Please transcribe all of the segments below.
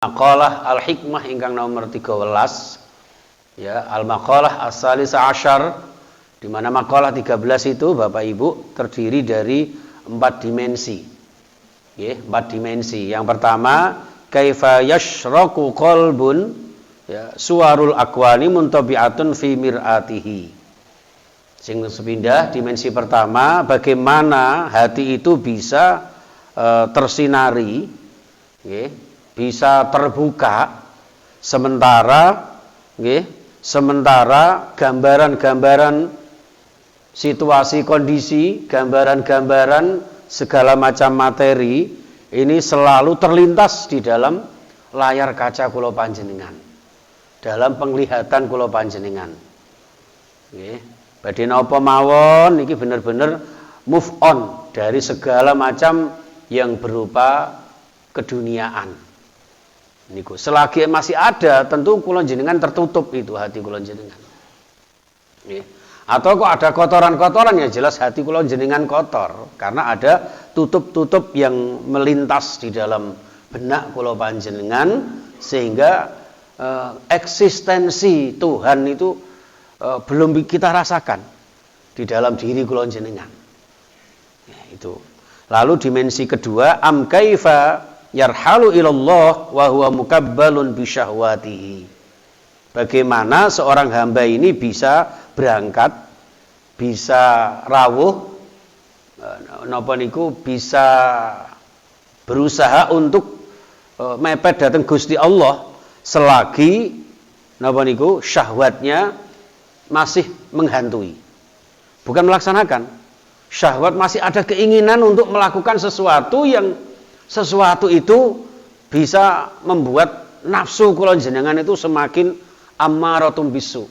Maqalah al-hikmah ingkang nomor 13 ya, al-maqalah as-salisa asyar, di mana maqalah 13 itu Bapak Ibu terdiri dari 4 dimensi. Ya, 4 dimensi. Yang pertama, kaifa yashraqu qalbun ya, suwarul akwani muntabi'atun fi mir'atihi. Sing sepindah dimensi pertama, bagaimana hati itu bisa tersinari ya, bisa terbuka sementara gambaran-gambaran situasi kondisi, gambaran-gambaran segala macam materi ini selalu terlintas di dalam layar kaca kula panjenengan, dalam penglihatan kula panjenengan. Nggih, badhe napa mawon niki bener-bener move on dari segala macam yang berupa keduniaan. Niku selagi masih ada, tentu kula jenengan tertutup itu hati kula jenengan. Nggih. Atau kok ada kotoran-kotoran, ya jelas hati kula jenengan kotor karena ada tutup-tutup yang melintas di dalam benak kula panjenengan sehingga eksistensi Tuhan itu belum kita rasakan di dalam diri kula jenengan. Ya, itu. Lalu dimensi kedua, am kaifa yarhalu ilallah wa huwa mukabbalun bi syahwatihi. Bagaimana seorang hamba ini bisa berangkat, bisa rawuh, napa niku bisa berusaha untuk mepet datang Gusti Allah selagi napa niku syahwatnya masih menghantui. Bukan melaksanakan. Syahwat masih ada keinginan untuk melakukan sesuatu yang sesuatu itu bisa membuat nafsu kula jenengan itu semakin ammaratum bisu.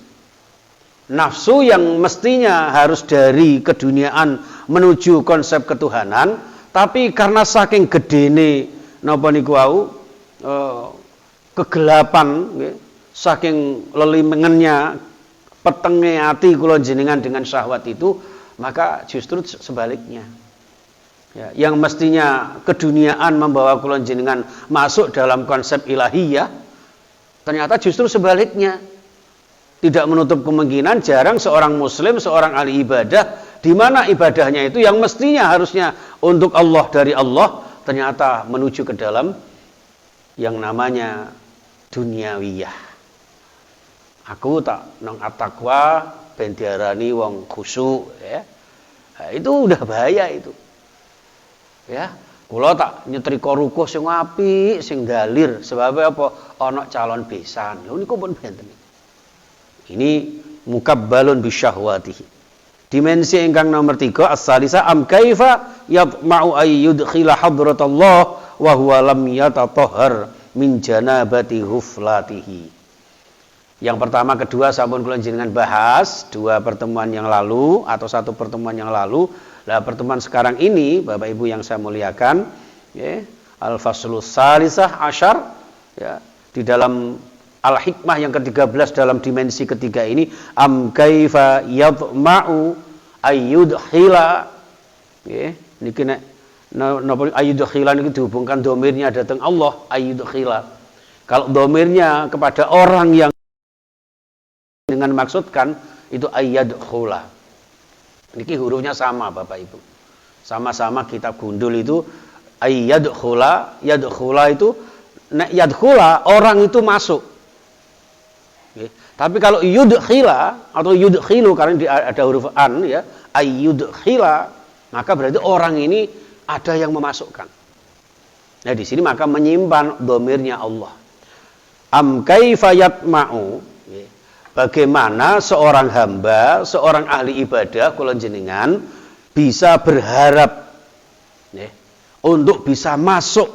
Nafsu yang mestinya harus dari keduniaan menuju konsep ketuhanan, tapi karena saking gedene napa niku wau kegelapan nggih, saking lelimengennya petenge ati kula jenengan dengan syahwat itu, maka justru sebaliknya. Ya, yang mestinya keduniaan membawa kula jenengan masuk dalam konsep ilahiyah, ternyata justru sebaliknya. Tidak menutup kemungkinan jarang seorang muslim, seorang ahli ibadah, di mana ibadahnya itu yang mestinya harusnya untuk Allah, dari Allah, ternyata menuju ke dalam yang namanya duniawiyah. Aku tak nang at-taqwa ben diarani wong khusyuk ya. Nah, itu udah bahaya itu. Ya, kula tak nyetrika rukuh sing apik, sing dalir, sebab apa? Ana calon besan. Lho niku pun benten. Ini mukabbalun bisyahwatihi. Dimensi ingkang nomor 3, as-salisa am kaifa yatma'u ay yudkhila hadratallah wa huwa lam yatatahhar min janabati ghuflatihi. Yang pertama, kedua sampun kula jenengan bahas 2 pertemuan yang lalu atau 1 pertemuan yang lalu. Nah, pertemuan sekarang ini Bapak Ibu yang saya muliakan, ya, al-faslus salisah asyar ya, di dalam al-hikmah yang ke-13 dalam dimensi ketiga ini, am kaifa yatma'u ayyudkhila ya, niki nek napa ayyudkhila niki dihubungkan domirnya datang Allah, ayyudkhila. Kalau domirnya kepada orang yang dengan maksudkan itu ayyadkhula. Niki hurufnya sama Bapak Ibu. Sama-sama kitab gundul itu ayyadkhula, yadkhula itu nek yadkhula orang itu masuk. Okay. Tapi kalau yudkhila atau yudkhilu karena ada huruf an ya, ayyudkhila, maka berarti orang ini ada yang memasukkan. Nah, di sini maka menyimpan domirnya Allah. Am kaifa yatma'u, okay. Bagaimana seorang hamba, seorang ahli ibadah kula jenengan bisa berharap okay, untuk bisa masuk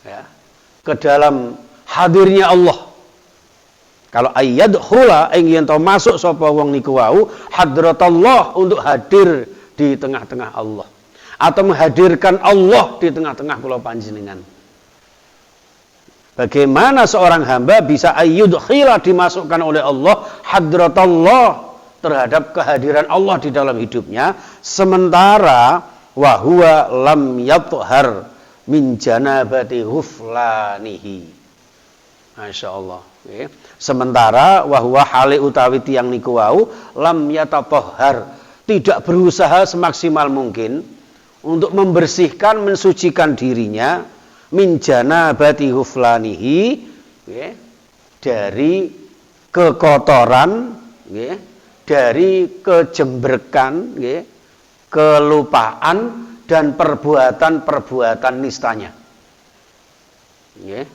ya, ke dalam hadirnya Allah. Kalau ayyadkhula ingin tahu masuk sapa wong niku wau hadratullah, untuk hadir di tengah-tengah Allah atau menghadirkan Allah di tengah-tengah kula panjenengan. Bagaimana seorang hamba bisa ayyudkhila, dimasukkan oleh Allah hadratullah, terhadap kehadiran Allah di dalam hidupnya, sementara wa huwa lam yathhar min janabati ghuflanihi. Masya Allah. Sementara wahwa hale utawi tiyang niku wau lam yatatahhar, tidak berusaha semaksimal mungkin untuk membersihkan, mensucikan dirinya min janabati ghuflanihi, dari kekotoran, dari kejembrekan, kelupaan dan perbuatan-perbuatan nistanya.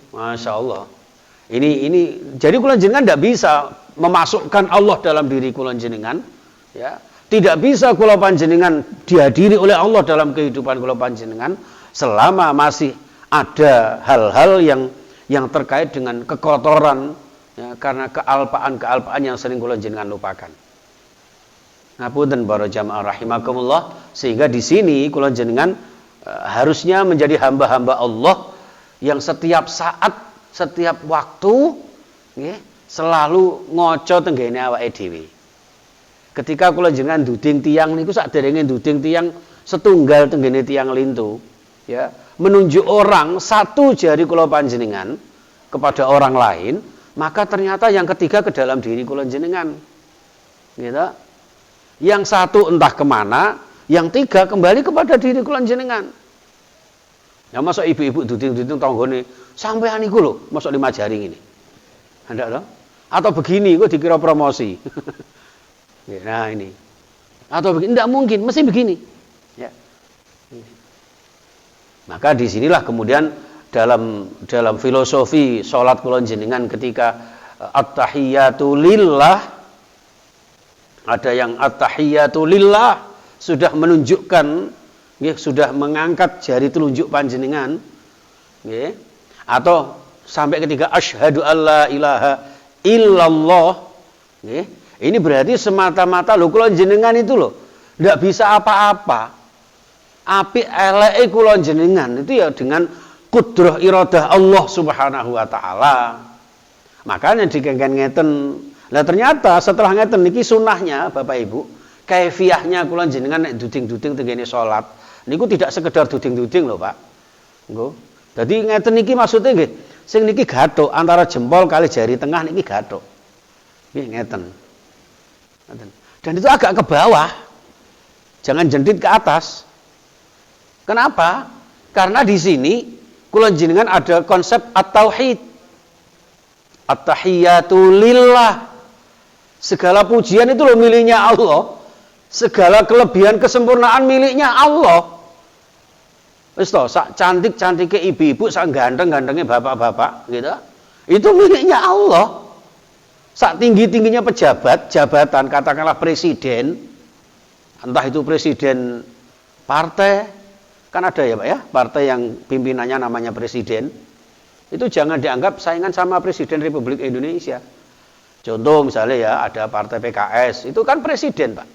Masya Allah. Ini jadi kula jenengan tidak bisa memasukkan Allah dalam diri kula jenengan, ya. Tidak bisa kula panjenengan dihadiri oleh Allah dalam kehidupan kula panjenengan selama masih ada hal-hal yang terkait dengan kekotoran, ya, karena kealpaan yang sering kula jenengan lupakan. Ngapunten para jamaah rahimakumullah, sehingga di sini kula jenengan harusnya menjadi hamba-hamba Allah yang setiap saat, setiap waktu selalu ngoco tenggene awake dhewe. Ketika kula jenengan duding tiyang niku saderenge duding tiyang setunggal tenggene tiyang lintu, ya, menunjuk orang satu jari kula panjenengan kepada orang lain, maka ternyata yang ketiga ke dalam diri kula jenengan. Gitu. Yang satu entah kemana, yang tiga kembali kepada diri kula jenengan. Ya masa ibu-ibu duding-duding tanggane sampean niku lho, masa 5 jari ini. Ndak lho? Atau begini kok dikira promosi. Nah ini. Atau begini, enggak mungkin, mesti begini. Ya. Maka disinilah kemudian dalam filosofi sholat kula jenengan ketika at-tahiyatu lillah, ada yang at-tahiyatu lillah sudah menunjukkan, sudah mengangkat jari telunjuk panjenengan, atau sampai ketika asyhadu alla ilaha illallah, ini berarti semata-mata lho kula jenengan itu loh ndak bisa apa-apa. Apik eleke kula jenengan itu ya dengan kudrah iradah Allah Subhanahu wa taala. Makanya dikengken ngeten. Lah ternyata setelah ngeten niki sunahnya Bapak Ibu, kaifiyahnya kula jenengan nek duding-duding tengene salat niku tidak sekedar duding-duding lho, Pak. Nggih. Dadi ngeten niki maksudnya nggih, sing niki gathuk antara jempol kali jari tengah niki gathuk. Nggih ngeten. Dan itu agak ke bawah. Jangan jendit ke atas. Kenapa? Karena di sini kula jenengan ada konsep at-tauhid. At-tahiyatu lillah. Segala pujian itu loh miliknya Allah. Segala kelebihan kesempurnaan miliknya Allah. Wis to, sak cantik-cantike ibu-ibu, sak ganteng-gantengnya bapak-bapak, gitu. Itu miliknya Allah. Sak tinggi-tingginya pejabat, jabatan, katakanlah presiden, entah itu presiden partai, kan ada ya Pak ya, partai yang pimpinannya namanya presiden, itu jangan dianggap saingan sama Presiden Republik Indonesia. Contoh misalnya ya, ada partai PKS, itu kan presiden Pak.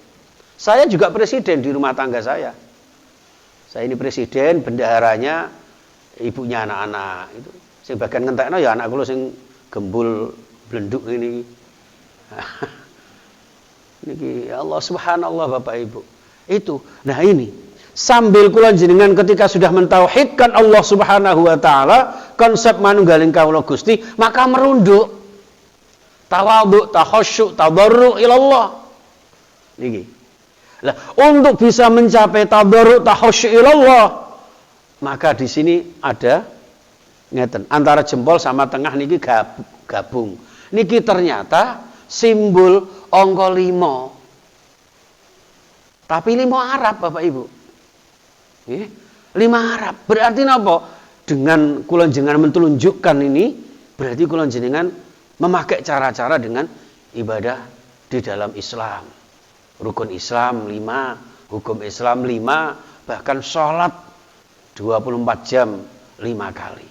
Saya juga presiden di rumah tangga saya. Saya ini presiden, bendaharanya ibunya anak-anak. Itu sing bagian ngentekno ya anak kula sing gembul blenduk ini. Niki Allah subhanallah Bapak Ibu. Itu. Nah ini sambil kula jenengan ketika sudah mentauhidkan Allah Subhanahu wa taala, konsep manunggaling kawula Gusti, maka merunduk. Tawadhu, takhasyu, tadarru ilallah. Niki. Lah, untuk bisa mencapai tadarru takhasyu ilallah, maka di sini ada ngeten, antara jempol sama tengah niki gabung. Niki ternyata simbol angka 5. Tapi 5 Arab Bapak Ibu. 5 Arab. Berarti napa? Dengan kula jenengan menunjukkan ini, berarti kula jenengan memakai cara-cara dengan ibadah di dalam Islam. Rukun Islam 5, hukum Islam 5, bahkan sholat 24 jam 5 kali.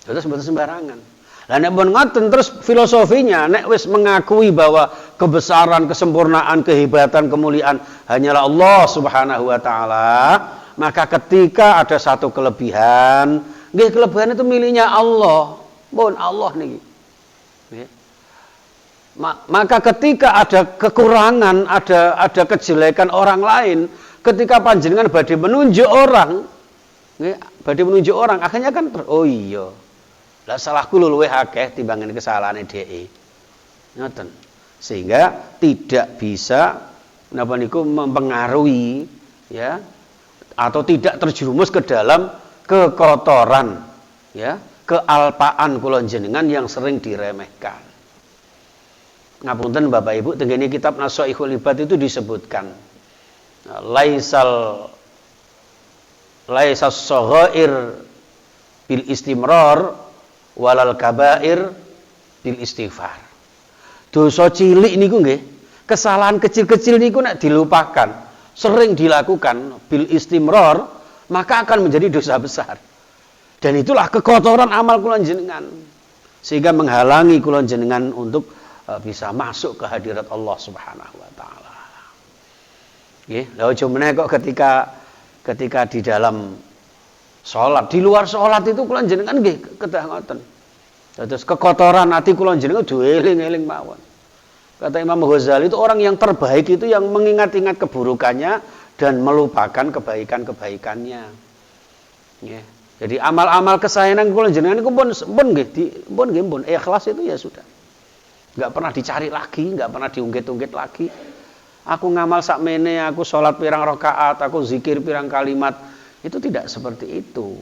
Itu sebetulnya sembarangan. Lah nek pun ngoten terus filosofinya nek wis mengakui bahwa kebesaran, kesempurnaan, kehebatan, kemuliaan hanyalah Allah Subhanahu wa taala, maka ketika ada satu kelebihan, nggih kelebihan itu miliknya Allah. Pun Allah niki. Nggih. Maka ketika ada kekurangan, ada kejelekan orang lain, ketika panjenengan badhe menunjuk orang, Nggih, badhe menunjuk orang, akhirnya kan oh iya. Lah salahku luwih akeh timbangane kesalahane dheke. Ngoten. Sehingga tidak bisa napa niku mempengaruhi ya atau tidak terjerumus ke dalam kekotoran ya, kealpaan kula jenengan yang sering diremehkan. Ngapunten Bapak Ibu, tenggene kitab Nasaihul Ibad itu disebutkan laisas saghair bil istimrar walal kabair bil istighfar. Dosa cilik niku nggih, kesalahan kecil-kecil niku nek dilupakan, sering dilakukan bil istimrar, maka akan menjadi dosa besar. Dan itulah kekotoran amal kula jenengan. Sehingga menghalangi kula jenengan untuk bisa masuk ke hadirat Allah Subhanahu wa taala. Nggih, lha aja meneh kok ketika di dalam salat, di luar salat itu kula jenengan nggih kedah ngoten. Terus kekotoran hati kula jenengan dieling-eling mawon. Kata Imam Ghazali itu orang yang terbaik itu yang mengingat-ingat keburukannya dan melupakan kebaikan-kebaikannya. Nggih. Jadi amal-amal kesayangan kula jenengan niku pun nggih ikhlas itu ya sudah. Enggak pernah dicari lagi, enggak pernah diungkit-ungkit lagi. Aku ngamal sakmene, aku sholat pirang rakaat, aku zikir pirang kalimat. Itu tidak seperti itu.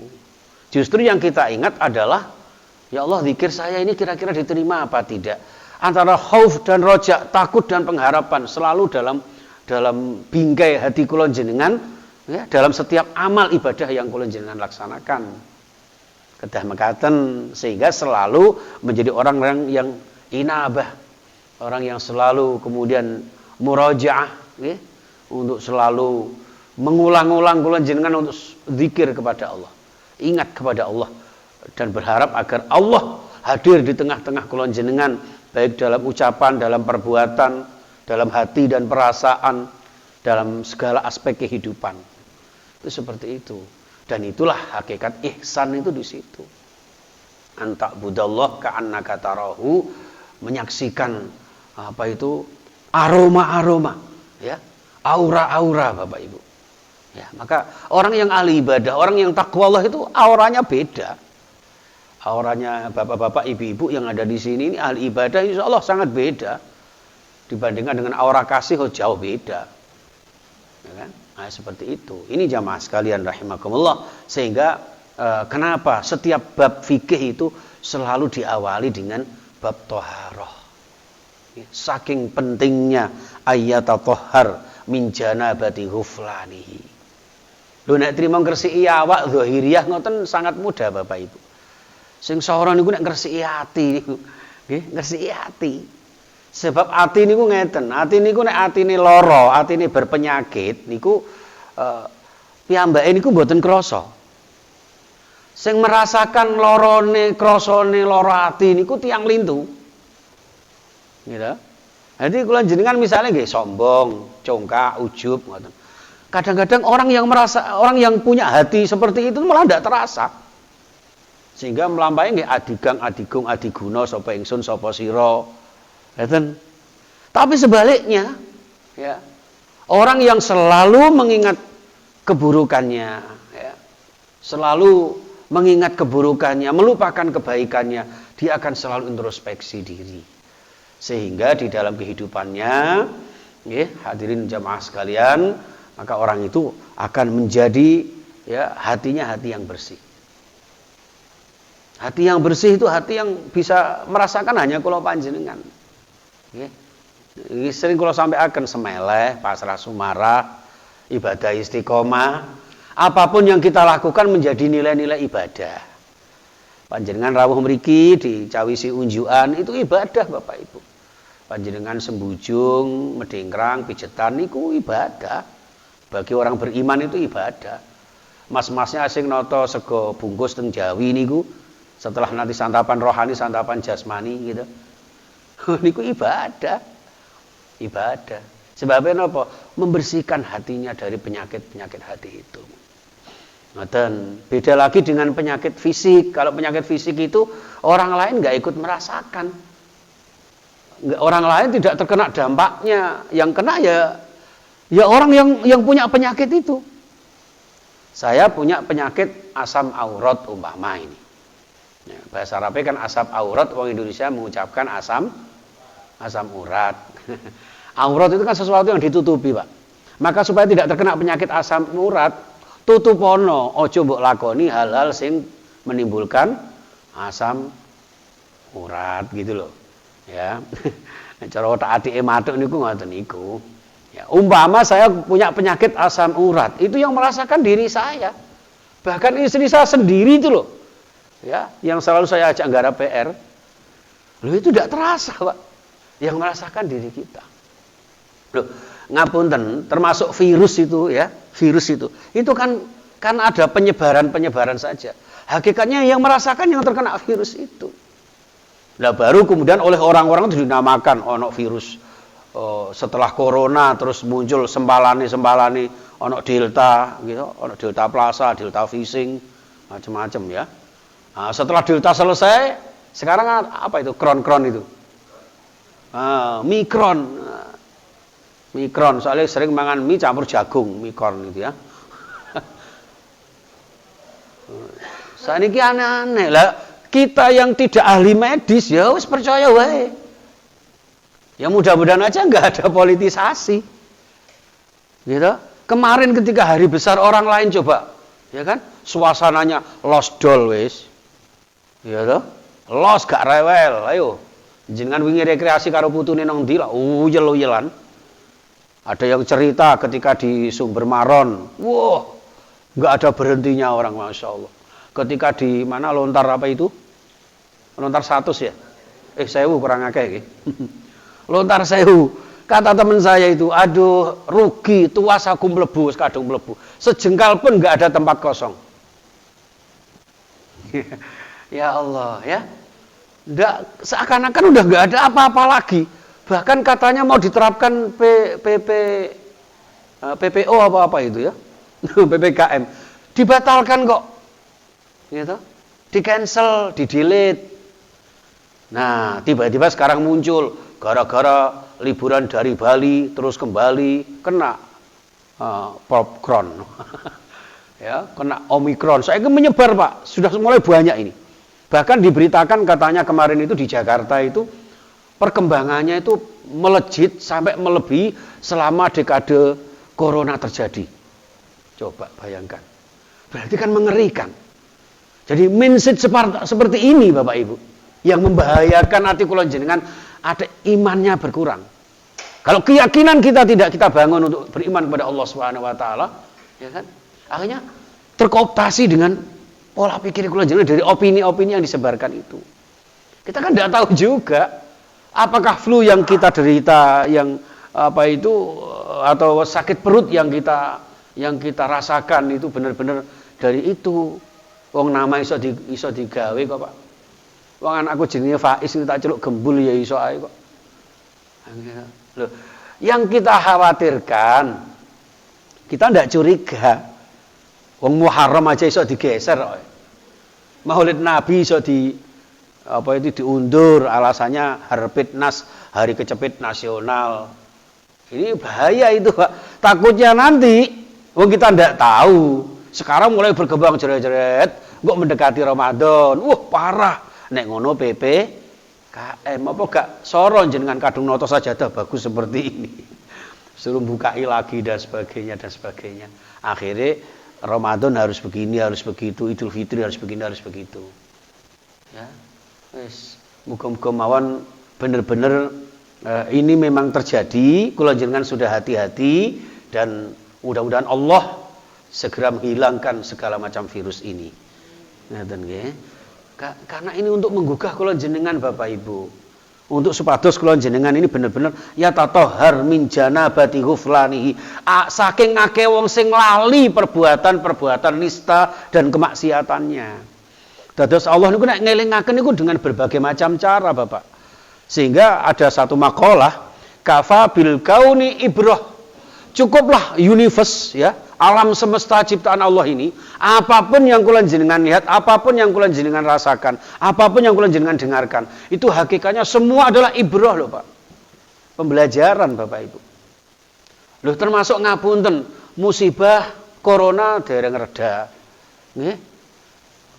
Justru yang kita ingat adalah, ya Allah, zikir saya ini kira-kira diterima apa tidak. Antara khauf dan roja, takut dan pengharapan selalu dalam bingkai hati kula jenengan, ya, dalam setiap amal ibadah yang kula jenengan laksanakan. Kedah mekaten sehingga selalu menjadi orang yang inabah, orang yang selalu kemudian murajaah, ya, untuk selalu mengulang-ulang kula jenengan untuk zikir kepada Allah, ingat kepada Allah dan berharap agar Allah hadir di tengah-tengah kula jenengan, baik dalam ucapan, dalam perbuatan, dalam hati dan perasaan, dalam segala aspek kehidupan. Itu seperti itu. Dan itulah hakikat ihsan itu di situ. Anta budallah ka'annaka tarahu, menyaksikan apa itu aroma-aroma, ya, aura-aura Bapak Ibu. Ya, maka orang yang ahli ibadah, orang yang takwa Allah itu auranya beda. Auranya bapak-bapak, ibu-ibu yang ada di sini ini ahli ibadah, insya Allah sangat beda dibandingkan dengan aura kasih, jauh beda. Ya kan? Nah, seperti itu. Ini jamaah sekalian rahimakumullah. Sehingga kenapa setiap bab fikih itu selalu diawali dengan bab toharoh. Saking pentingnya ayyatatahhar min janabati ghuflanihi. Lho nek trimo ngresiki awak zahiriyah ngoten sangat mudah Bapak Ibu. Sing sawara niku nek ngresiki ati niku, nggih, ngresiki ati. Sebab ati niku ngeten, ati niku nek atine lara, atine berpenyakit niku piyambake niku mboten krasa. Sing merasakan larane, krasane lara ati niku tiyang lintu. Gitu. Jadi kula jenengan misalnya nggih sombong, congkak, ujub ngoten. Kadang-kadang orang yang punya hati seperti itu malah tidak terasa. Sehingga melampaui nggih adigang, adiguna sapa ingsun sapa sira. Ngoten. Tapi sebaliknya, ya. Orang yang selalu mengingat keburukannya, ya. Selalu mengingat keburukannya, melupakan kebaikannya, dia akan selalu introspeksi diri. Sehingga di dalam kehidupannya, ya, hadirin jamaah sekalian, maka orang itu akan menjadi, ya, hatinya hati yang bersih. Hati yang bersih itu hati yang bisa merasakan hanya kula panjenengan. Ya. Sering kula sampaikan semeleh, pasrah sumarah, ibadah istiqomah, apapun yang kita lakukan menjadi nilai-nilai ibadah. Panjenengan rawuh mriki dicawisi unjukan itu ibadah Bapak Ibu. Panjenengan sembujung, medingkrang, pijetan niku ibadah. Bagi orang beriman itu ibadah. Mas-masnya asing noto sego bungkus teng Jawi niku setelah nanti santapan rohani, santapan jasmani gitu. Niku ibadah. Ibadah. Sebabnya apa? Membersihkan hatinya dari penyakit-penyakit hati itu. Ngoten. Beda lagi dengan penyakit fisik. Kalau penyakit fisik itu orang lain nggak ikut merasakan. Orang lain tidak terkena dampaknya. Yang kena ya orang yang punya penyakit itu. Saya punya penyakit asam aurat umpama ini. Ya, bahasa Arabnya kan asam aurat, orang Indonesia mengucapkan asam urat. Aurat itu kan sesuatu yang ditutupi, Pak. Maka supaya tidak terkena penyakit asam urat, tutupono, ojo mbok lakoni hal-hal sing menimbulkan asam urat gitu loh. Ya. Cara otak-atike matuk niku ngoten niku. Ya, umpama saya punya penyakit asam urat, itu yang merasakan diri saya. Bahkan istri saya sendiri itu loh. Ya, yang selalu saya ajak garap PR. Loh itu tidak terasa, Pak. Yang merasakan diri kita. Loh, ngapunten, termasuk virus itu ya, virus itu. Itu kan ada penyebaran saja. Hakikatnya yang merasakan yang terkena virus itu. Nah, baru kemudian oleh orang-orang itu dinamakan ono virus. Setelah corona terus muncul sempalane ono delta gitu, ono delta plaza, delta phishing, macam-macam ya. Nah, setelah delta selesai, sekarang apa itu? Kron itu. Mikron, soalnya sering mangan mie campur jagung, mikron itu ya. Saat ini aneh-aneh lah. Kita yang tidak ahli medis ya wis percaya wae. Ya mudah-mudahan aja nggak ada politisasi. Gitu. Kemarin ketika hari besar orang lain coba, ya kan? Suasananya los dol wis. Ya toh? Los gak rewel, ayo. Jenengan wingi rekreasi karo putune nang ndi lah, uyel-uyelan. Ada yang cerita ketika di Sumber Maron, wah, nggak ada berhentinya orang, masya Allah. Ketika di mana lontar apa itu? Lontar 100 ya? 1000 kurang akeh. Lontar 1000. Kata teman saya itu, aduh rugi, tuas aku mlebu, kadung mlebu. Sejengkal pun nggak ada tempat kosong. Ya Allah ya. Nggak, seakan-akan udah nggak ada apa-apa lagi. Bahkan katanya mau diterapkan PPO apa itu ya. PPKM. Dibatalkan kok. Gitu. Di-cancel, di-delete. Nah, tiba-tiba sekarang muncul gara-gara liburan dari Bali terus kembali kena popcorn. Ya, kena Omikron. Saya menyebar, Pak. Sudah mulai banyak ini. Bahkan diberitakan katanya kemarin itu di Jakarta itu perkembangannya itu melejit sampai melebihi selama dekade corona terjadi. Coba bayangkan. Berarti kan mengerikan. Jadi mindset seperti ini Bapak Ibu yang membahayakan hati kula jenengan, ada imannya berkurang. Kalau keyakinan kita tidak kita bangun untuk beriman kepada Allah Subhanahu wa taala, ya kan? Akhirnya terkooptasi dengan pola pikir kula jenengan dari opini-opini yang disebarkan itu. Kita kan tidak tahu juga apakah flu yang kita derita, yang apa itu atau sakit perut yang kita rasakan itu benar-benar dari itu. Wong nama iso digawe kok, Pak. Wong anakku jenenge Faiz tak celuk gembul ya iso ae kok. Loh, yang kita khawatirkan kita ndak curiga. Wong Muharram aja iso digeser kok. Maulid Nabi iso diundur alasannya Harpitnas, hari kecepit nasional. Ini bahaya itu, Pak. Takutnya nanti wong kita ndak tahu. Sekarang mulai berkembang jeret-jeret, kok mendekati Ramadan. Wah, parah. Nek ngono PPKM apa gak soron jenengan kadung noto sajadah bagus seperti ini. Suruh bukai lagi dan sebagainya. Akhirnya Ramadan harus begini, harus begitu, Idul Fitri harus begini, harus begitu. Ya. Wis, muga-muga mawon bener-bener ini memang terjadi, kula jenengan sudah hati-hati dan mudah-mudahan Allah segera menghilangkan segala macam virus ini. Ngaten nggih. Karena ini untuk menggugah kula jenengan Bapak Ibu. Untuk supados kula jenengan ini bener-bener ya tatahhar min janabati ghuflanihi. Saking akeh wong sing lali perbuatan nista dan kemaksiatannya. Dados Allah niku nek ngelingaken niku dengan berbagai macam cara, Bapak. Sehingga ada satu makalah kafa bil kauni ibrah. Cukuplah universe ya, alam semesta ciptaan Allah ini, apapun yang kula jenengan lihat, apapun yang kula jenengan rasakan, apapun yang kula jenengan dengarkan, itu hakikatnya semua adalah ibrah loh, Pak. Pembelajaran Bapak Ibu. Loh termasuk ngapunten, musibah Corona dereng reda. Nggih.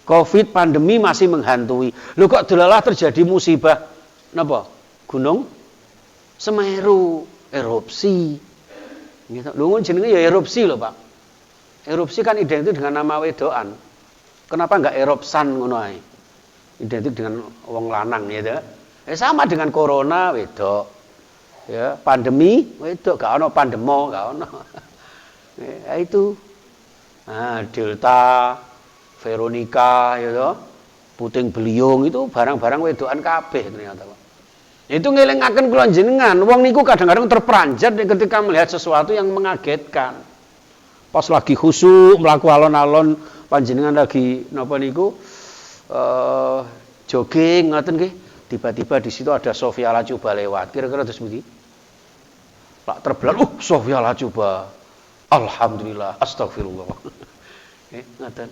Covid pandemi masih menghantui. Lho kok delalah terjadi musibah napa? Gunung Semeru erupsi. Gitu. Lho jenenge ya erupsi lho, Pak. Erupsi kan identik dengan nama wedokan. Kenapa enggak erupsan ngono ae? Identik dengan wong lanang gitu. Sama dengan corona wedok. Ya, pandemi wedok gak ono pandemo, gak ono. Ya itu. Nah, Delta, Veronica gitu. Puting beliung itu barang-barang wedokan kabeh ternyata, Pak. Itu ngelingaken kula jenengan, wong niku kadang-kadang terperanjat ketika melihat sesuatu yang mengagetkan. Pas lagi khusyuk mlaku alon-alon panjenengan lagi napa niku jogging ngoten nggih, tiba-tiba di situ ada Sofia Lacuba lewat. Kira-kira terus pundi? Lak terbelat, Sofia Lacuba. Alhamdulillah, astagfirullah. Ngoten.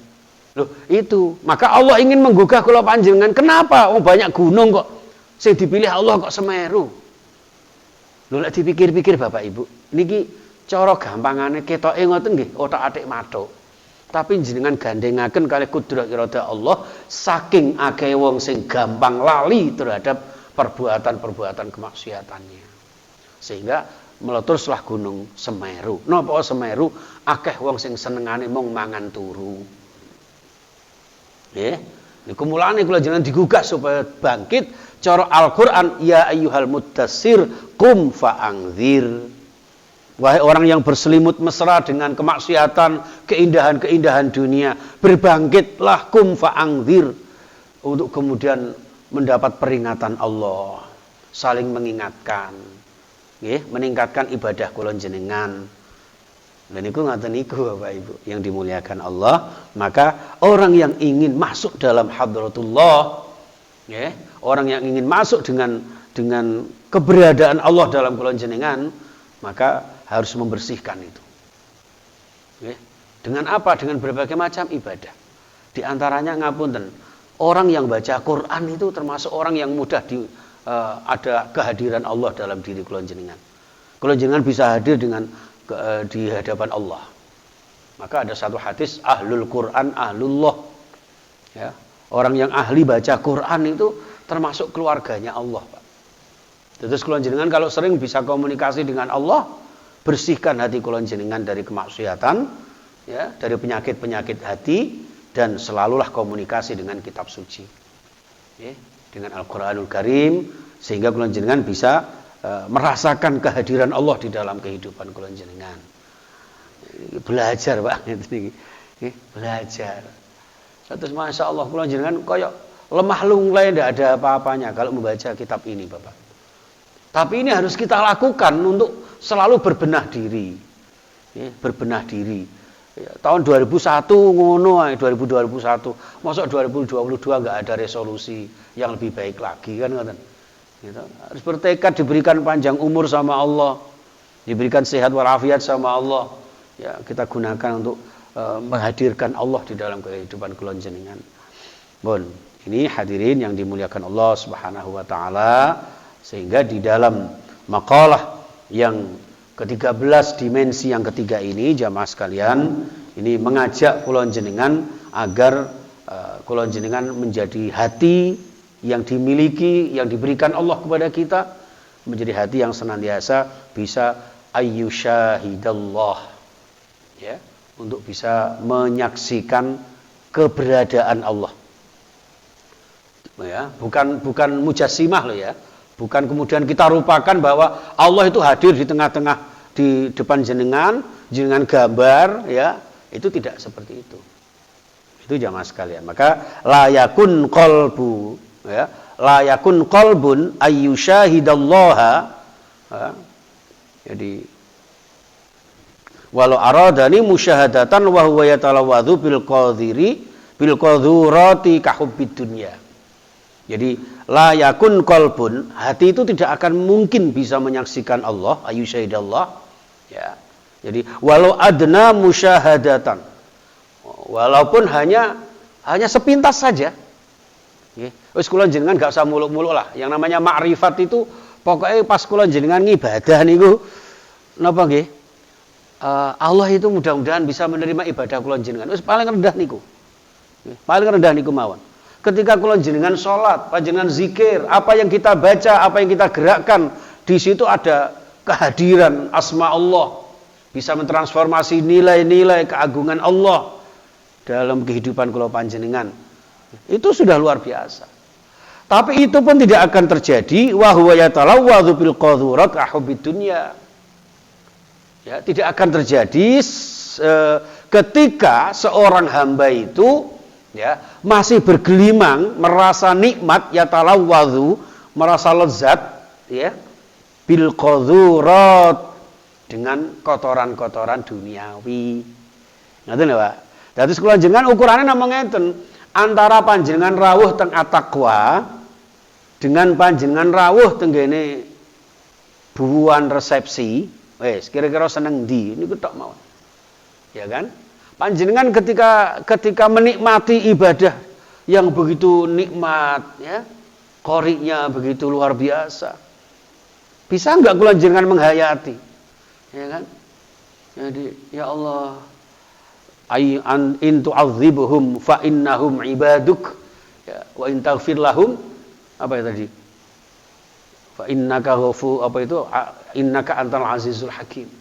Loh, itu. Maka Allah ingin menggugah kula panjenengan. Kenapa? Oh, banyak gunung kok. Sing dipilih Allah kok Semeru. Lho lek dipikir-pikir Bapak Ibu, niki cara gampangane ketoke ngoten nggih, otak-atik mathuk. Tapi jenengan gandengaken kali kudrat irada Allah, saking akeh wong sing gampang lali terhadap perbuatan-perbuatan kemaksiatannya. Sehingga meletuslah gunung Semeru. Napa Semeru? Akeh wong sing senengane mung mangan turu. Nggih. Niku mulane kula jenengan digugah supaya bangkit. Cara Al-Quran, ya ayyuhal mudassir qum fa'angzir. Wahai orang yang berselimut mesra dengan kemaksiatan, keindahan-keindahan dunia, berbangkitlah qum fa'angzir untuk kemudian mendapat peringatan Allah, saling mengingatkan, meningkatkan ibadah kula jenengan. Dan niku ngaten niku Bapak Ibu yang dimuliakan Allah, maka orang yang ingin masuk dalam hadratullah, orang yang ingin masuk dengan keberadaan Allah dalam kula jenengan, maka harus membersihkan itu. Dengan apa? Dengan berbagai macam ibadah. Di antaranya ngapunten, orang yang baca Quran itu termasuk orang yang mudah ada kehadiran Allah dalam diri kula jenengan. Kula jenengan bisa hadir di hadapan Allah. Maka ada satu hadis, ahlul Quran ahlullah. Ya, orang yang ahli baca Quran itu termasuk keluarganya Allah, Pak. Terus kula jenengan kalau sering bisa komunikasi dengan Allah, bersihkan hati kula jenengan dari kemaksiatan, ya, dari penyakit-penyakit hati, dan selalulah komunikasi dengan kitab suci, ya, dengan Al-Quranul Karim, sehingga kula jenengan bisa merasakan kehadiran Allah di dalam kehidupan kula jenengan. Belajar, Pak, belajar. Terus masya Allah kula jenengan koyok lemah lunglai, tidak ada apa-apanya kalau membaca kitab ini, Bapak. Tapi ini harus kita lakukan untuk selalu berbenah diri, berbenah diri. Tahun 2001 ngono, 2021, masuk 2022 nggak ada resolusi yang lebih baik lagi, kan ngoten. Gitu. Harus bertekad diberikan panjang umur sama Allah, diberikan sehat walafiat sama Allah. Ya, kita gunakan untuk menghadirkan Allah di dalam kehidupan kula jenengan. Bon, ini hadirin yang dimuliakan Allah Subhanahu wa taala, sehingga di dalam maqalah yang ke-13 dimensi yang ketiga ini jamaah sekalian, ini mengajak kula jenengan agar kula jenengan menjadi hati yang dimiliki, yang diberikan Allah kepada kita, menjadi hati yang senantiasa bisa ayyusyahidallah, ya, untuk bisa menyaksikan keberadaan Allah. Ya, bukan mujassimah loh ya. Bukan kemudian kita lupakan bahwa Allah itu hadir di tengah-tengah, di depan jenengan gambar, ya. Itu tidak seperti itu. Itu jamaah sekalian. Maka la yakun qalbu, ya, la yakun qalbun ayyusyahidallaha, ya. Jadi walau aradani musyahadatan wa huwa yatalawadhu bil qadhurati kahubbid dunya. Jadi la yakun qalbun, hati itu tidak akan mungkin bisa menyaksikan Allah, ayyusyahidallah, ya. Jadi walau adna musyahadatan, walaupun hanya sepintas saja. Nggih. Wis kula jenengan gak usah muluk-muluk lah. Yang namanya makrifat itu pokoknya pas kula jenengan ngibadah niku napa nggih? Allah itu mudah-mudahan bisa menerima ibadah kula jenengan. Wis paling rendah niku. Paling rendah niku mawon. Ketika kula jenengan salat, panjenengan zikir, apa yang kita baca, apa yang kita gerakkan, di situ ada kehadiran asma Allah. Bisa mentransformasi nilai-nilai keagungan Allah dalam kehidupan kula panjenengan. Itu sudah luar biasa. Tapi itu pun tidak akan terjadi wa huwa yatalawwadhu bil qadhurat ahubid dunya. Ya, tidak akan terjadi ketika seorang hamba itu ya masih bergelimang merasa nikmat yatalawwadhu, merasa lezat ya bil qadhurat dengan kotoran-kotoran duniawi. Ngoten lho, Pak. Dadi kula jenengan ukurane namung ngeten, antara panjenengan rawuh teng at-taqwa dengan panjenengan rawuh teng ngene buuan resepsi. Wes, kira-kira seneng ndi niku tok mawon. Ya kan? Panjenengan ketika menikmati ibadah yang begitu nikmat ya, qori'nya begitu luar biasa. Bisa enggak kula jenengan menghayati? Ya kan? Jadi, ya Allah, in tu'adzibuhum fa innahum ibaduk ya, wa in taghfir lahum apa ya tadi? Fa innaka ghafur apa itu innaka antal azizul hakim.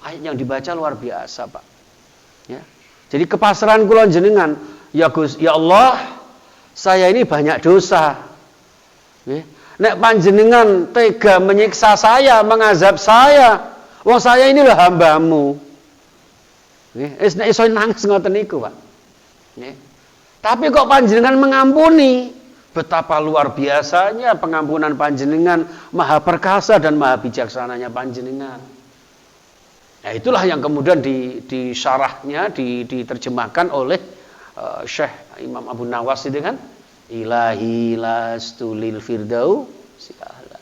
Ayat yang dibaca luar biasa, Pak. Ya. Jadi kepasrahan kula jenengan, ya Gus, ya Allah, saya ini banyak dosa. Ya. Nek panjenengan tega menyiksa saya, mengazab saya, wong saya inilah hamba-Mu. Nggih, wis nek iso nangis ngoten niku, Pak. Nggih. Tapi kok panjenengan mengampuni? Betapa luar biasanya pengampunan panjenengan, maha perkasa dan maha bijaksananya panjenengan. Nah, itulah yang kemudian disyarahnya, diterjemahkan oleh Syekh Imam Abu Nawas itu kan, ilahi lastu lil firdausi a'la.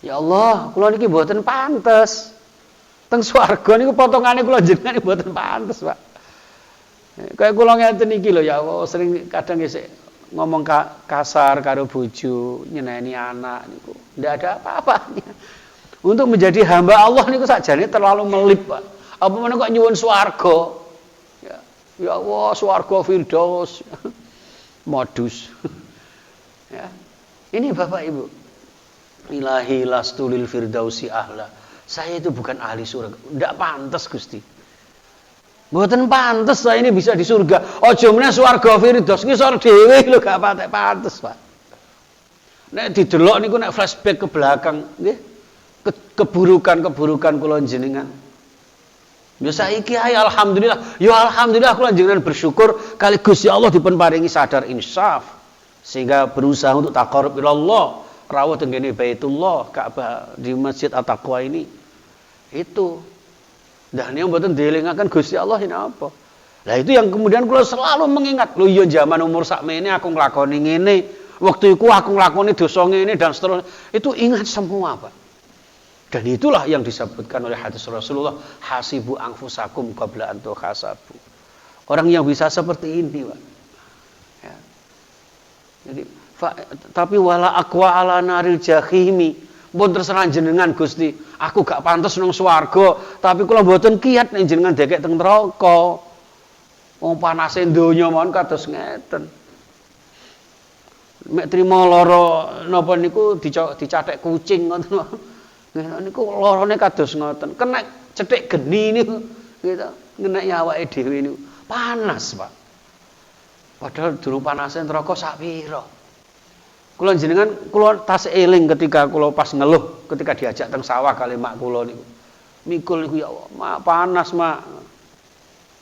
Ya Allah, kula niki mboten pantes. Teng swarga niku potongane kula jenengan mboten pantes, Pak. Kayak kula ngeten iki lho ya Allah, sering kadang isih ngomong kasar karo bojo, nyeneni anak niku. Ndak ada apa-apanya. Untuk menjadi hamba Allah niku sakjane terlalu melip, Pak. Apa meneh kok nyuwun swarga. Ya Allah, swarga firdaus. Modus. Ya. Ini Bapak Ibu. Ilahi lastu lil firdausi ahla. Saya itu bukan ahli surga. Ndak pantas, Gusti. Mboten pantes saya ini bisa di surga. Aja meneh swarga firdaus ngisor dhewe lho gak patek pantes, Pak. Nek didelok niku nek flashback ke belakang nggih, keburukan-keburukan kula jenengan. Ya saiki ae alhamdulillah. Ya alhamdulillah kula jenengan bersyukur kali Gusti Allah dipun paringi sadar insaf sehingga berusaha untuk taqarrub ila Allah, rawuh teng kene Baitullah, Ka'bah di Masjid At-Taqwa ini. Itu dah niku mboten dielingaken Gusti Allah ini apa. Lah itu yang kemudian kula selalu mengingat, lho ya zaman umur sakmene aku nglakoni ngene, waktu iku aku nglakoni dosa ngene dan seterusnya. Itu ingat semua, Pak. Dan itulah yang disebutkan oleh hadis Rasulullah, hasibu anfusakum qabla an tuhasabu. Orang yang bisa seperti ini, Pak. Ya. Jadi tapi wala aqwa ala naril jahimi. Pun terserah jenengan Gusti, aku gak pantes nang swarga, tapi kula mboten kiat nek jenengan dekek teng neraka. Wong panase donya mawon kados ngeten. Mek trima lara napa niku dicathek kucing ngoten. Niku larane kados ngoten. Kena cethik geni niku gitu. Ngeneki awake dhewe niku panas, Pak. Padahal durung panase neraka sak pira. Kula jenengan kula tas eling ketika kula pas ngeluh ketika diajak teng sawah kali mak kula niku. Mikul niku ya Allah, mak panas, Mak.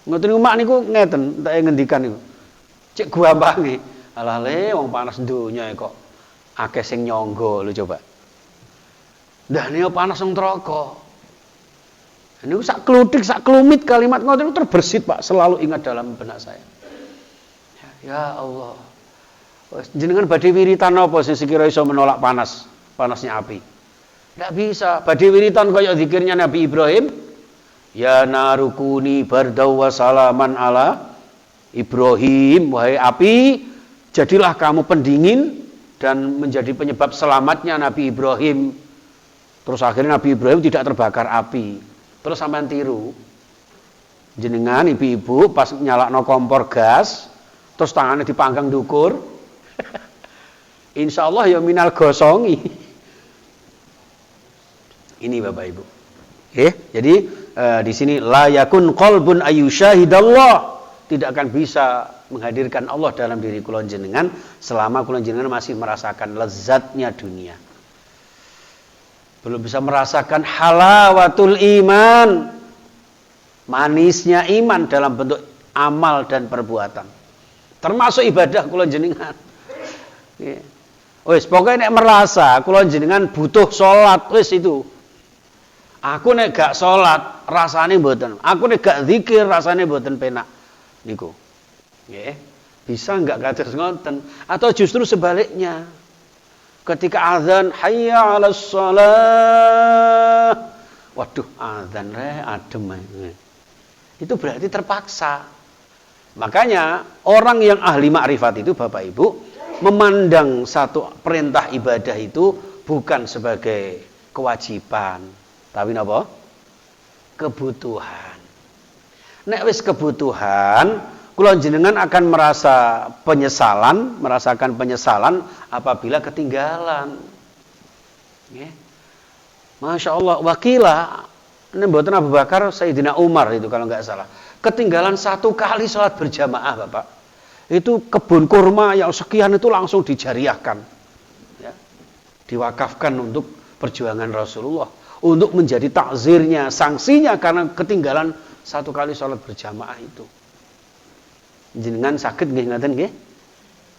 Ngoten niku mak niku ngeten, tak ngendikan niku. Cek guambange. Alah le wong panas donya kok akeh sing nyangga lho coba. Ndah niku panas nang neraka. Niku sak kluthik, sak klumit kalimat ngoten niku terbersit, Pak, selalu ingat dalam benak saya. Ya Allah. Jenengan badhe wiritan apa sing sekira iso menolak panasnya api? Tidak bisa. Badhe wiritan kaya zikirnya Nabi Ibrahim. Ya narukuni bardaw wa salaman ala Ibrahim. Wahai api, jadilah kamu pendingin dan menjadi penyebab selamatnya Nabi Ibrahim. Terus akhirnya Nabi Ibrahim tidak terbakar api. Terus sampean tiru. Jenengan ibu-ibu pas nyalakno kompor gas, terus tangannya dipanggang dukur. Insya Allah ya minal gosongi. Ini Bapak Ibu. Jadi di sini la yakun qalbun ayyusyahidallah. Tidak akan bisa menghadirkan Allah dalam diri kula jenengan selama kula jenengan masih merasakan lezatnya dunia. Belum bisa merasakan halawatul iman, manisnya iman dalam bentuk amal dan perbuatan. Termasuk ibadah kula jenengan. Wis pokoknya nek merasa kula jenengan butuh salat, wis itu. Aku nek gak salat rasane mboten. Aku nek gak zikir rasane mboten penak. Niku. Nggih. Bisa enggak kados ngoten atau justru sebaliknya. Ketika azan hayya 'alas shalah. Waduh, azan adem. Itu berarti terpaksa. Makanya orang yang ahli makrifat itu Bapak Ibu memandang satu perintah ibadah itu bukan sebagai kewajiban, tapi napa? Kebutuhan. Nek wis kebutuhan, kula jenengan akan merasakan penyesalan apabila ketinggalan. Nggih. Masya Allah, wakila ini mboten Abu Bakar, Sayyidina Umar itu kalau nggak salah. Ketinggalan 1 kali sholat berjamaah Bapak. Itu kebun kurma yang sekian itu langsung dijariahkan. Ya. Diwakafkan untuk perjuangan Rasulullah. Untuk menjadi takzirnya, sanksinya karena ketinggalan 1 kali sholat berjamaah itu. Jenengan sakit nggih ngaten nggih?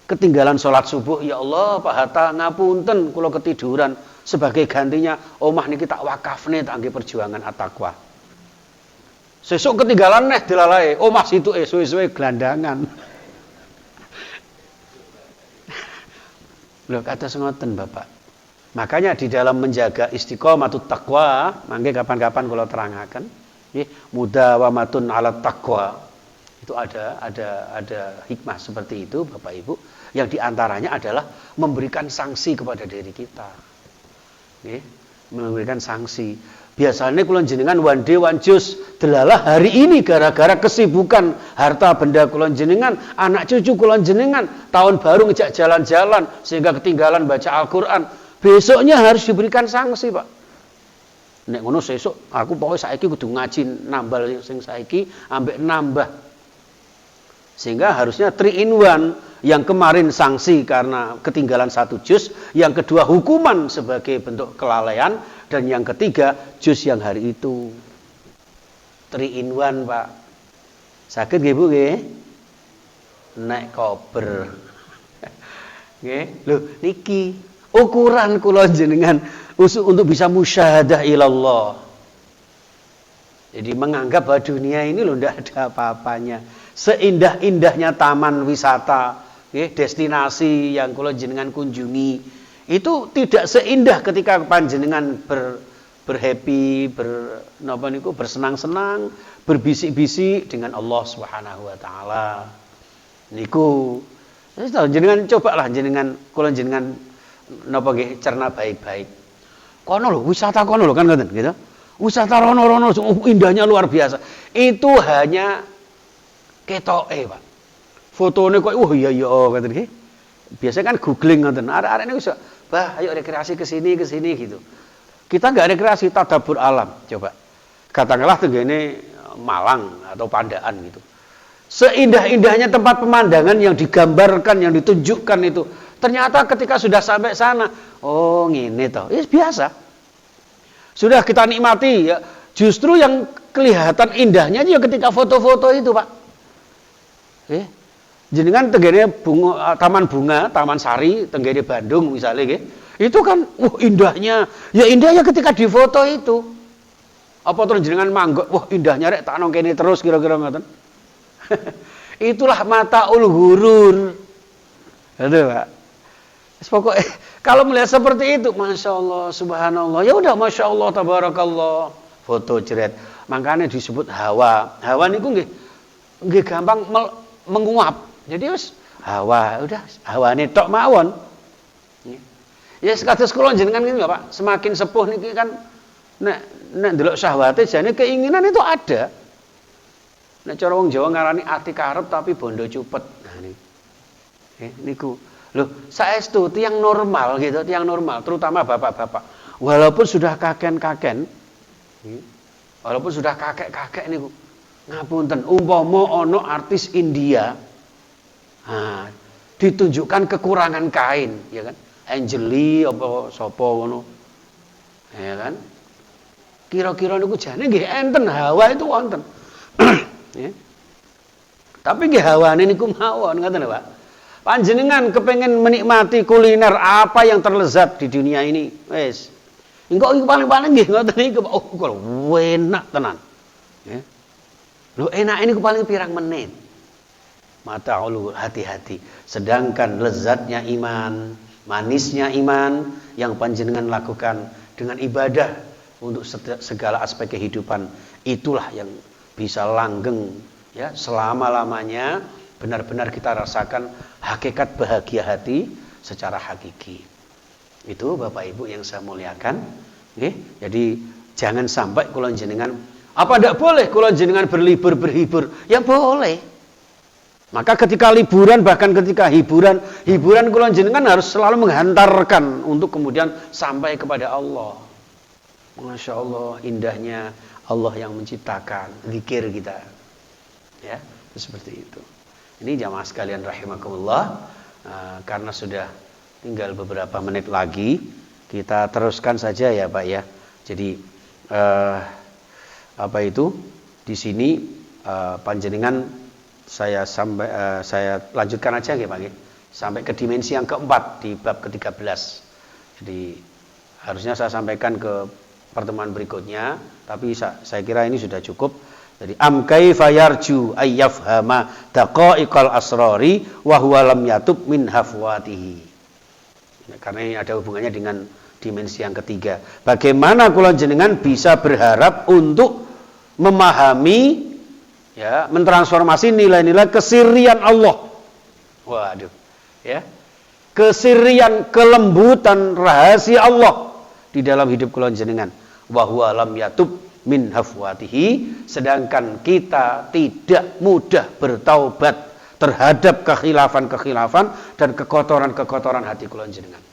Ketinggalan sholat subuh, ya Allah Pak Hatta ngapunten kula ketiduran. Sebagai gantinya omah niki tak wakafne tak nggih perjuangan at-taqwa. Sesuk ketinggalan neh dilalai, omah situ suwe-suwe gelandangan. Lho kados ngoten Bapak. Makanya di dalam menjaga istiqomatut taqwa, mangke kapan-kapan kula terangaken, nggih, mudawamatun 'ala taqwa. Itu ada hikmah seperti itu Bapak Ibu, yang diantaranya adalah memberikan sanksi kepada diri kita. Nggih, memberikan sanksi. Biasanya kula jenengan one day one juice delalah hari ini gara-gara kesibukan harta benda kula jenengan, anak cucu kula jenengan, tahun baru ngejak jalan-jalan sehingga ketinggalan baca Al-Qur'an. Besoknya harus diberikan sanksi, Pak. Nek ngono sesuk aku pokoke saiki kudu ngaji nambal sing saiki ambek nambah. Sehingga harusnya 3 in 1. Yang kemarin sanksi karena ketinggalan 1 juz, yang kedua hukuman sebagai bentuk kelalaian, dan yang ketiga juz yang hari itu. 3 in 1 Pak. Sakit nggih Bu nggih? Nek kober. Nggih, lho niki ukuran kula jenengan untuk bisa musyahadah ilallah. Jadi menganggap bahwa dunia ini loh tidak ada apa-apanya. Seindah-indahnya taman wisata, destinasi yang kula jenengan kunjungi, itu tidak seindah ketika panjenengan berhappy, bersenang-senang, berbisik-bisik dengan Allah Subhanahu wa taala. Niku jenengan cobalah jenengan kula jenengan napa nggih cerna baik-baik. Kono lho wisata kono lho kan ngoten gitu. Wisata rono-rono indahnya luar biasa. Itu hanya ketoke, Pak. Fotone kok iya ngoten nggih. Biasanya kan googling ngoten. Arek-arek niku iso, "Bah, ayo rekreasi ke sini gitu." Kita enggak rekreasi tadabbur alam, coba. Katakanlah tenggene Malang atau Pandaan gitu. Seindah-indahnya tempat pemandangan yang digambarkan, yang ditunjukkan itu, ternyata ketika sudah sampai sana, oh ngene toh. Ya biasa. Sudah kita nikmati ya. Justru yang kelihatan indahnya ya ketika foto-foto itu, Pak. Jenengan tenggene taman bunga, Taman Sari, tenggene Bandung misalnya nggih. Itu kan indahnya. Ya indahnya ketika difoto itu. Apa terus jenengan manggok, wah indahnya rek tak nang kene terus kira-kira ngoten. Itulah mataul ghurur. Aduh, Pak. Pokoknya kalau melihat seperti itu, Masya Allah, Subhanallah, ya udah Masya Allah, Tabarakallah, foto jeret. Makanya disebut hawa. Hawa niku nggih gampang menguap. Jadi wis hawa, udah hawane tok mawon. Ya sekados kula jenengan ngene lho Pak, semakin sepuh niki kan nek ndelok syahwate jane keinginan itu ada. Nek cara wong Jawa ngarani ati karep tapi bondo cupet. Nah niku. Loh, saestu tiyang normal gitu, tiyang normal, terutama bapak-bapak. Walaupun sudah kakek-kakek, walaupun sudah kakek-kakek niku. Ngapunten, umpama ana artis India, ditunjukkan kekurangan kain, ya kan? Angeli apa sapa ngono. Ya kan? Kira-kira niku jane nggih enten hawa itu wonten. Ya. Tapi nggih hawane niku mawon ngoten lho, Pak. Panjenengan kepengen menikmati kuliner apa yang terlezat di dunia ini, wes. Engko iki paling-paling nggih ngoten niku, oh kok enak tenan. Ya. Lho enak ini paling pirang menit. Mata ulu hati-hati. Sedangkan lezatnya iman, manisnya iman yang panjenengan lakukan dengan ibadah untuk segala aspek kehidupan, itulah yang bisa langgeng ya selama-lamanya. Benar-benar kita rasakan hakikat bahagia hati secara hakiki. Itu Bapak Ibu yang saya muliakan. Jadi jangan sampai kula jenengan, apa tidak boleh kula jenengan berlibur berhibur? Ya boleh. Maka ketika liburan, bahkan ketika hiburan kula jenengan harus selalu menghantarkan untuk kemudian sampai kepada Allah. Masya Allah, indahnya Allah yang menciptakan zikir kita. Ya, seperti itu. Ini jamaah sekalian rahimakumullah, karena sudah tinggal beberapa menit lagi, kita teruskan saja ya Pak ya. Jadi apa itu di sini panjenengan saya lanjutkan aja ya Pak ya, sampai ke dimensi yang keempat di bab ke-13. Jadi harusnya saya sampaikan ke pertemuan berikutnya, tapi saya kira ini sudah cukup. Jadi kaifa yarju ayyafhama daqaiqal asrari wa huwa lam yatub min hafwatihi. Karena ini ada hubungannya dengan dimensi yang ketiga. Bagaimana kula jenengan bisa berharap untuk memahami ya, mentransformasi nilai-nilai kesirian Allah. Waduh, ya. Kesirian, kelembutan, rahasia Allah di dalam hidup kula jenengan. Wa huwa lam yatub min hafwatihi, sedangkan kita tidak mudah bertaubat terhadap kekhilafan-kekhilafan dan kekotoran-kekotoran hati kula jenengan.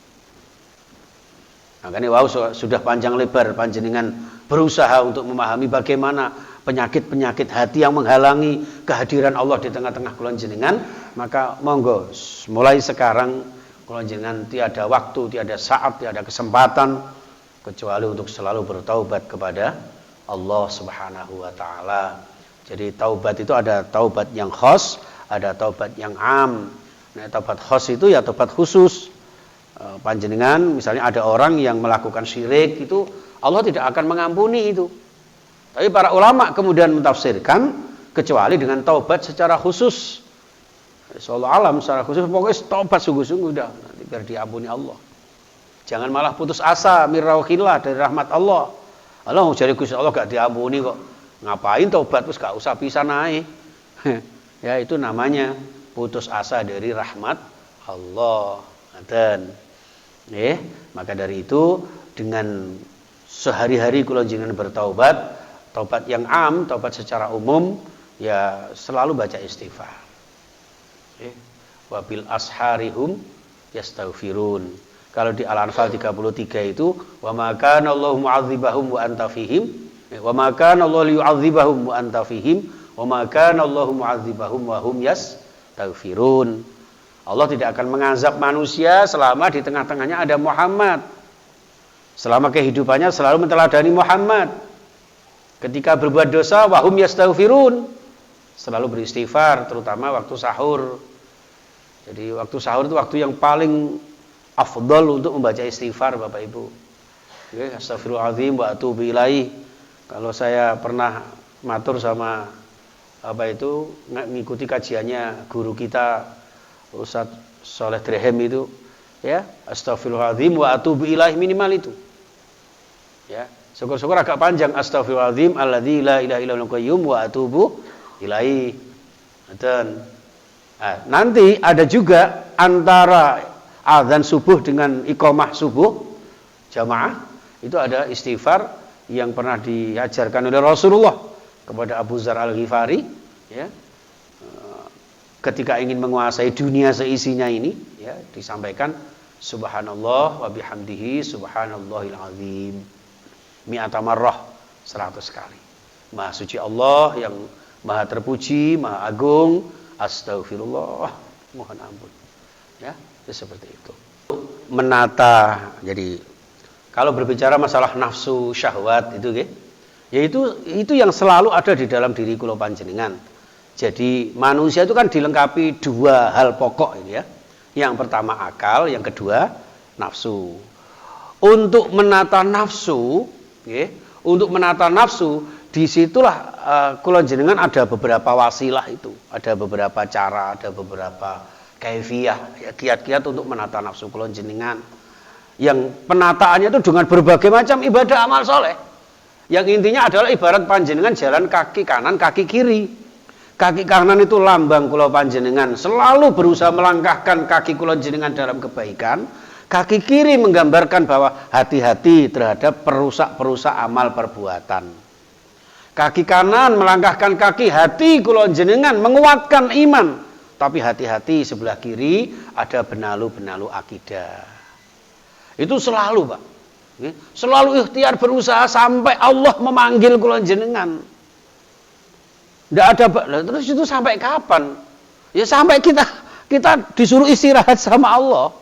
Makanya sudah panjang lebar panjenengan berusaha untuk memahami bagaimana penyakit-penyakit hati yang menghalangi kehadiran Allah di tengah-tengah kula jenengan, maka monggo mulai sekarang kula jenengan tiada waktu, tiada saat, tiada kesempatan kecuali untuk selalu bertaubat kepada Allah Subhanahu wa taala. Jadi taubat itu ada taubat yang khas, ada taubat yang am. Nah, taubat khas itu ya taubat khusus. Panjenengan misalnya ada orang yang melakukan syirik, itu Allah tidak akan mengampuni itu. Tapi para ulama kemudian mentafsirkan kecuali dengan taubat secara khusus. Insyaallah alam secara khusus, pokoknya taubat sungguh-sungguh udah nanti biar diampuni Allah. Jangan malah putus asa mirauhillah dari rahmat Allah. Allah mau jadi Gusti Allah gak diampuni kok. Ngapain taubat terus gak usah pisan ae. Ya itu namanya putus asa dari rahmat Allah. Dan maka dari itu dengan sehari-hari kula jenengan bertaubat, taubat yang am, taubat secara umum, ya selalu baca istighfar. Wabil asharihum yastaghfirun. Kalau di Al-Anfal 33 itu wa ma kana Allahu mu'adzibahum wa anta fihim, wa ma kana Allahu liyu'adzibahum wa anta fihim, wa ma kana Allahu mu'adzibahum wa hum yastaghfirun. Allah tidak akan mengazab manusia selama di tengah-tengahnya ada Muhammad. Selama kehidupannya selalu menteladani Muhammad. Ketika berbuat dosa wa hum yastaghfirun, selalu beristighfar, terutama waktu sahur. Jadi waktu sahur itu waktu yang paling afdal untuk membaca istighfar Bapak Ibu. Astagfirullahaladzim wa atubu ilaih. Kalau saya pernah matur sama ngikuti kajiannya guru kita Ustaz Soleh Drehem itu, ya, astagfirullahaladzim wa atubu ilaih minimal itu. Ya, syukur-syukur agak panjang, astagfirullahaladzim alladzi la ilaha illa huwal qayyum wa atubu ilaih. Dan nanti ada juga antara azan subuh dengan iqamah subuh jamaah itu ada istighfar yang pernah diajarkan oleh Rasulullah kepada Abu Dzar Al-Ghifari, ya, ketika ingin menguasai dunia seisinya ini, ya, disampaikan subhanallah wa bihamdihi subhanallahil azim mi'ata marrah, 100 kali. Maha suci Allah yang maha terpuji, maha agung, astagfirullah, mohon ampun. Ya, seperti itu. Menata, jadi kalau berbicara masalah nafsu syahwat itu, yaitu yang selalu ada di dalam diri kula panjenengan. Jadi manusia itu kan dilengkapi 2 hal pokok ini, ya. Yang pertama akal, yang kedua nafsu. Untuk menata nafsu, untuk menata nafsu, disitulah kula jenengan ada beberapa wasilah itu, ada beberapa cara, ada beberapa kaifiyah, ya, kiat-kiat untuk menata nafsu kula jenengan. Yang penataannya itu dengan berbagai macam ibadah amal soleh. Yang intinya adalah ibarat panjenengan jalan kaki kanan, kaki kiri. Kaki kanan itu lambang kula panjenengan selalu berusaha melangkahkan kaki kula jenengan dalam kebaikan. Kaki kiri menggambarkan bahwa hati-hati terhadap perusak-perusak amal perbuatan. Kaki kanan melangkahkan kaki hati kula jenengan menguatkan iman. Tapi hati-hati sebelah kiri ada benalu-benalu akidah. Itu selalu, Pak. Selalu ikhtiar berusaha sampai Allah memanggil kula jenengan. Tidak ada, terus itu sampai kapan? Ya sampai kita disuruh istirahat sama Allah.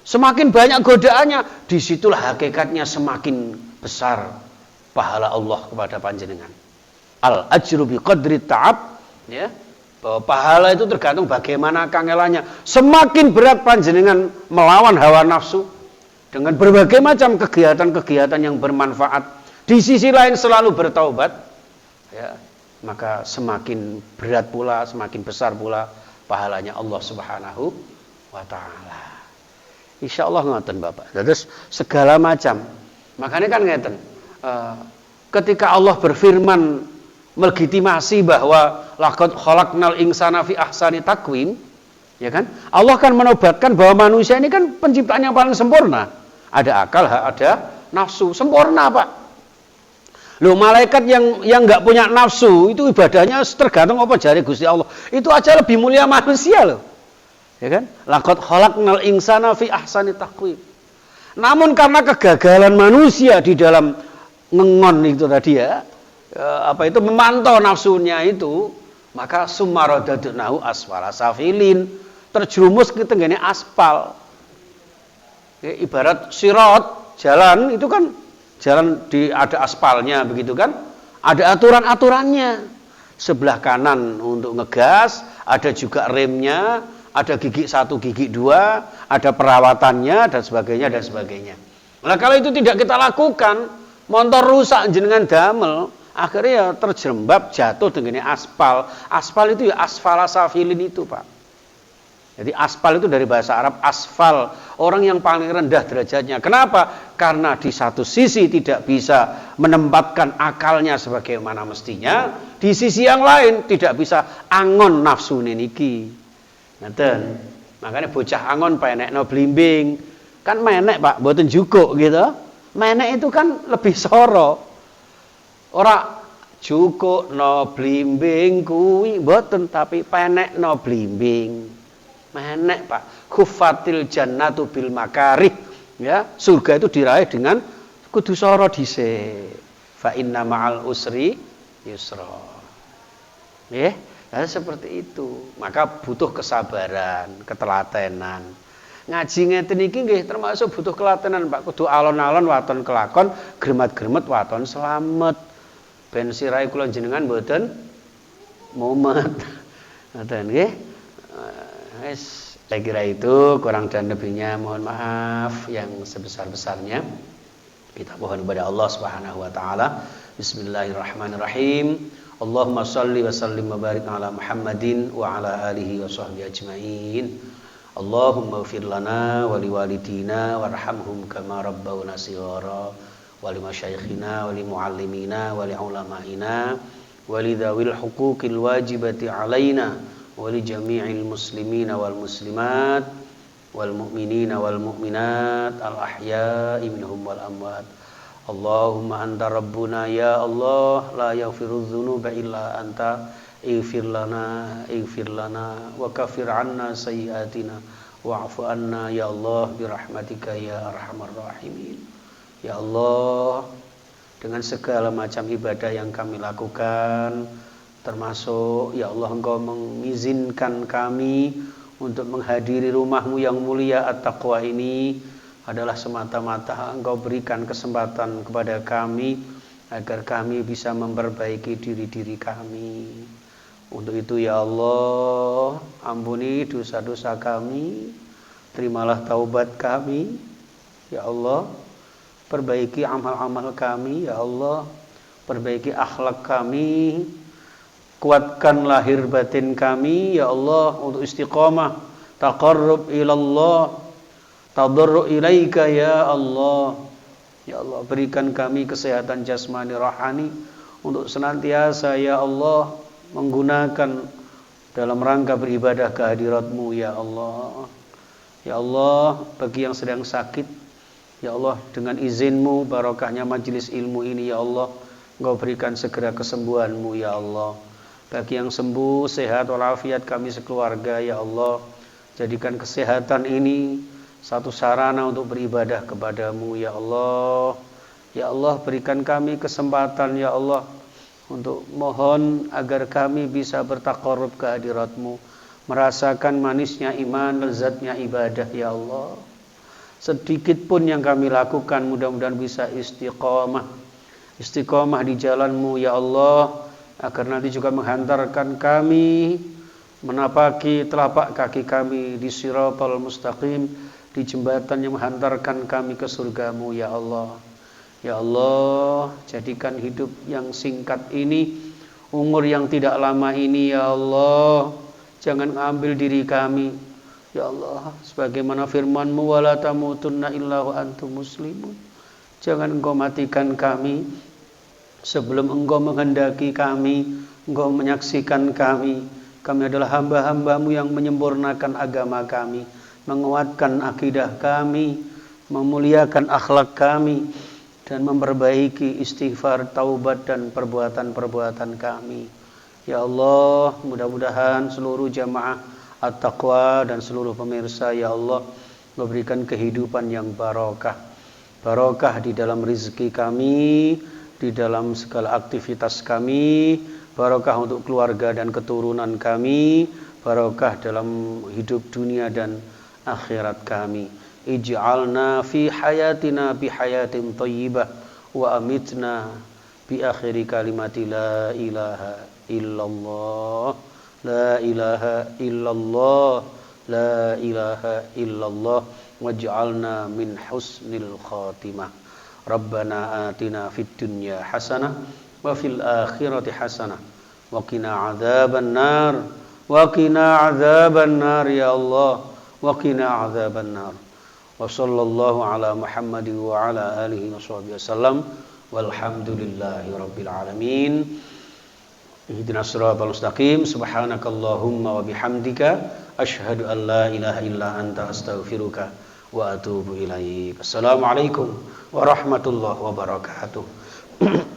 Semakin banyak godaannya, disitulah hakikatnya semakin besar pahala Allah kepada panjenengan. Al ajru bi qadri ta'ab, ya. Bahwa pahala itu tergantung bagaimana kangelannya. Semakin berat panjenengan melawan hawa nafsu dengan berbagai macam kegiatan-kegiatan yang bermanfaat, di sisi lain selalu bertaubat, ya, maka semakin berat pula, semakin besar pula pahalanya Allah Subhanahu wa ta'ala. Insya Allah ngoten Bapak. Terus segala macam. Makanya kan ngeten. Ketika Allah berfirman melegitimasi bahwa laqad khalaqnal insana fi ahsani taqwim, ya kan? Allah kan menobatkan bahwa manusia ini kan penciptaan yang paling sempurna. Ada akal, ada nafsu, sempurna, Pak. Loh, malaikat yang nggak punya nafsu itu ibadahnya tergantung apa jari Gusti Allah. Itu aja lebih mulia manusia loh. Ya kan? Laqad khalaqnal insana fi ahsani taqwim. Namun karena kegagalan manusia di dalam ngengon itu tadi, ya, memantau nafsunya itu, maka summaradadnahu asfala safilin, terjerumus ke tenggene aspal. Ya, ibarat sirat, jalan itu kan jalan ada aspalnya begitu kan? Ada aturan-aturannya. Sebelah kanan untuk ngegas, ada juga remnya, ada gigi 1, gigi 2, ada perawatannya dan sebagainya dan sebagainya. Nah, kalau itu tidak kita lakukan, motor rusak jenengan damel, akhirnya ya terjerembab jatuh dengan aspal. Aspal itu ya asfala safilin itu, Pak. Jadi aspal itu dari bahasa Arab asfal, orang yang paling rendah derajatnya. Kenapa? Karena di satu sisi tidak bisa menempatkan akalnya sebagaimana mestinya, di sisi yang lain tidak bisa angon nafsu niki. Ngaten. Makanya bocah angon penekno blimbing. Kan menek, Pak, mboten jukuk gitu. Menek itu kan lebih soro. Ora jukuk no blimbing kuwi mboten, tapi penekno blimbing. Menek, Pak. Khufatil jannatu bil makarih. Ya, surga itu diraih dengan kudu soro dhisik. Fa inna ma'al usri yusra. Nggih, seperti itu. Maka butuh kesabaran, ketelatenan. Ngaji ngeten iki nggih termasuk butuh ketelatenan, Pak. Kudu alon-alon waton kelakon, gremet-gremet waton slamet. Ben sirahe kula jenengan mboten mumet. Ngoten nggih. Saya kira itu, kurang dan lebihnya mohon maaf yang sebesar-besarnya. Kita mohon kepada Allah Subhanahu wa taala. Bismillahirrahmanirrahim. Allahumma shalli wa sallim wa barik ala Muhammadin wa ala alihi wa sahbihi ajmain. Allahumma ighfir lana wa liwalidina warhamhum kama rabbawna shighara wa limasyayikhina wa limuallimina wa liulamaina wa lidzawil huquqil wajibati alaina wa li jami'il muslimina wal muslimat wal mu'minina wal mu'minat al ahya'i minhum wal amwat. Allahumma anta rabbuna ya Allah la yaghfirudz dzunuba illa anta ighfir lana wa kaffir 'anna sayyi'atina wa'fu 'anna ya Allah bi rahmatika ya arhamar rahimin. Ya Allah, dengan segala macam ibadah yang kami lakukan, termasuk ya Allah Engkau mengizinkan kami untuk menghadiri rumah-Mu yang mulia At-Taqwa ini adalah semata-mata Engkau berikan kesempatan kepada kami agar kami bisa memperbaiki diri-diri kami. Untuk itu ya Allah, ampuni dosa-dosa kami, terimalah taubat kami ya Allah, perbaiki amal-amal kami ya Allah, perbaiki akhlak kami, kuatkan lahir batin kami ya Allah untuk istiqamah, taqarrub ilallah, tadarru ilaika ya Allah. Ya Allah, berikan kami kesehatan jasmani rohani untuk senantiasa ya Allah menggunakan dalam rangka beribadah kehadirat-Mu ya Allah. Ya Allah, bagi yang sedang sakit ya Allah, dengan izin-Mu, barokahnya majelis ilmu ini ya Allah, Engkau berikan segera kesembuhan-Mu ya Allah. Bagi yang sembuh, sehat walafiat kami sekeluarga ya Allah, jadikan kesehatan ini satu sarana untuk beribadah kepadamu ya Allah. Ya Allah, berikan kami kesempatan ya Allah untuk mohon agar kami bisa bertaqarrub ke hadirat-Mu, merasakan manisnya iman, lezatnya ibadah ya Allah. Sedikit pun yang kami lakukan mudah-mudahan bisa istiqamah di jalan-Mu ya Allah, agar nanti juga menghantarkan kami menapaki telapak kaki kami di Shiratal Mustaqim, di jembatan yang menghantarkan kami ke surga-Mu ya Allah. Ya Allah, jadikan hidup yang singkat ini, umur yang tidak lama ini ya Allah, jangan ambil diri kami ya Allah, sebagaimana firman-Mu wala tamutunna illa wa antum muslimun. Jangan Engkau matikan kami sebelum Engkau menghendaki kami, Engkau menyaksikan kami adalah hamba-hamba-Mu yang menyempurnakan agama kami, menguatkan akidah kami, memuliakan akhlak kami, dan memperbaiki istighfar, taubat, dan perbuatan-perbuatan kami. Ya Allah, mudah-mudahan seluruh jamaah At-Taqwa dan seluruh pemirsa ya Allah memberikan kehidupan yang barokah. Barokah di dalam rezeki kami, di dalam segala aktivitas kami, barokah untuk keluarga dan keturunan kami, barokah dalam hidup dunia dan akhirat kami. Ij'alna fi hayatina bi hayatin thayyibah wa amitna bi akhiri kalimati la ilaha illallah, la ilaha illallah, la ilaha illallah, waj'alna min husnil khatimah. Rabbana atina fid dunya hasanah wa fil akhirati hasanah wa qina adzaban nar, wa qina adzaban nar ya Allah, wa qina adzaban nar. Wa sallallahu ala Muhammad wa ala alihi washabihi wasallam walhamdulillahi rabbil alamin. Ihdinas siratal mustaqim. Subhanakallahumma wa bihamdika asyhadu an la ilaha illa anta astaghfiruka wa atubu ilaik. Assalamualaikum warahmatullahi wabarakatuh.